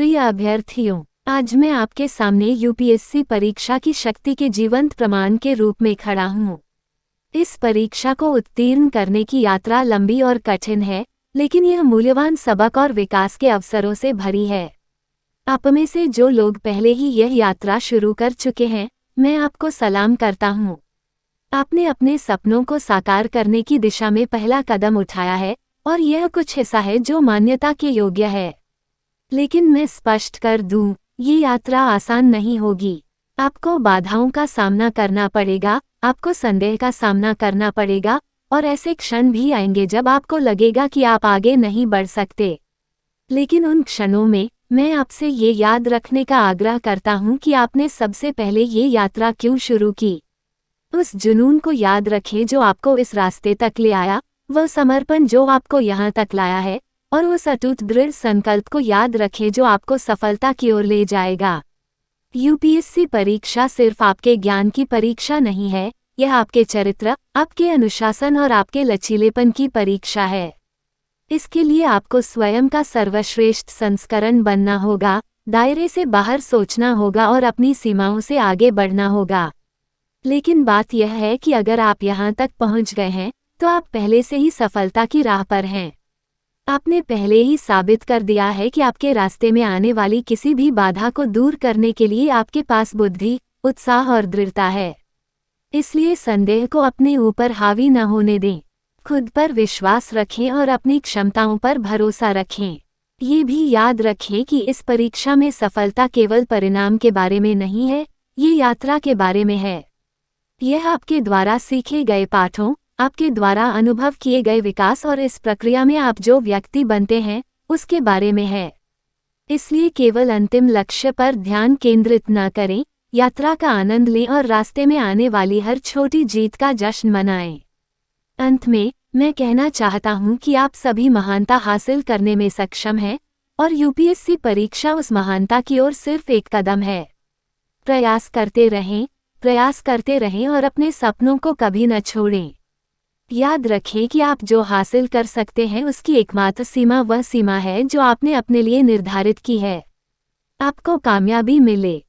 प्रिय अभ्यर्थियों, आज मैं आपके सामने यूपीएससी परीक्षा की शक्ति के जीवंत प्रमाण के रूप में खड़ा हूँ। इस परीक्षा को उत्तीर्ण करने की यात्रा लंबी और कठिन है, लेकिन यह मूल्यवान सबक और विकास के अवसरों से भरी है। आप में से जो लोग पहले ही यह यात्रा शुरू कर चुके हैं, मैं आपको सलाम करता हूँ। आपने अपने सपनों को साकार करने की दिशा में पहला कदम उठाया है, और यह कुछ ऐसा है जो मान्यता के योग्य है। लेकिन मैं स्पष्ट कर दूं, ये यात्रा आसान नहीं होगी। आपको बाधाओं का सामना करना पड़ेगा, आपको संदेह का सामना करना पड़ेगा, और ऐसे क्षण भी आएंगे जब आपको लगेगा कि आप आगे नहीं बढ़ सकते। लेकिन उन क्षणों में मैं आपसे ये याद रखने का आग्रह करता हूँ कि आपने सबसे पहले ये यात्रा क्यों शुरू की। उस जुनून को याद रखें जो आपको इस रास्ते तक ले आया, वह समर्पण जो आपको यहाँ तक लाया है, और उस अटूट दृढ़ संकल्प को याद रखें जो आपको सफलता की ओर ले जाएगा। यूपीएससी परीक्षा सिर्फ आपके ज्ञान की परीक्षा नहीं है, यह आपके चरित्र, आपके अनुशासन और आपके लचीलेपन की परीक्षा है। इसके लिए आपको स्वयं का सर्वश्रेष्ठ संस्करण बनना होगा, दायरे से बाहर सोचना होगा और अपनी सीमाओं से आगे बढ़ना होगा। लेकिन बात यह है कि अगर आप यहाँ तक पहुँच गए हैं, तो आप पहले से ही सफलता की राह पर हैं। आपने पहले ही साबित कर दिया है कि आपके रास्ते में आने वाली किसी भी बाधा को दूर करने के लिए आपके पास बुद्धि, उत्साह और दृढ़ता है। इसलिए संदेह को अपने ऊपर हावी न होने दें। खुद पर विश्वास रखें और अपनी क्षमताओं पर भरोसा रखें। ये भी याद रखें कि इस परीक्षा में सफलता केवल परिणाम के बारे में नहीं है, ये यात्रा के बारे में है। यह आपके द्वारा सीखे गए पाठों, आपके द्वारा अनुभव किए गए विकास और इस प्रक्रिया में आप जो व्यक्ति बनते हैं, उसके बारे में है। इसलिए केवल अंतिम लक्ष्य पर ध्यान केंद्रित न करें, यात्रा का आनंद लें और रास्ते में आने वाली हर छोटी जीत का जश्न मनाएं। अंत में, मैं कहना चाहता हूं कि आप सभी महानता हासिल करने में सक्षम हैं, और यूपीएससी परीक्षा उस महानता की ओर सिर्फ एक कदम है। प्रयास करते रहें और अपने सपनों को कभी न छोड़ें। याद रखें कि आप जो हासिल कर सकते हैं उसकी एकमात्र सीमा वह सीमा है जो आपने अपने लिए निर्धारित की है। आपको कामयाबी मिले।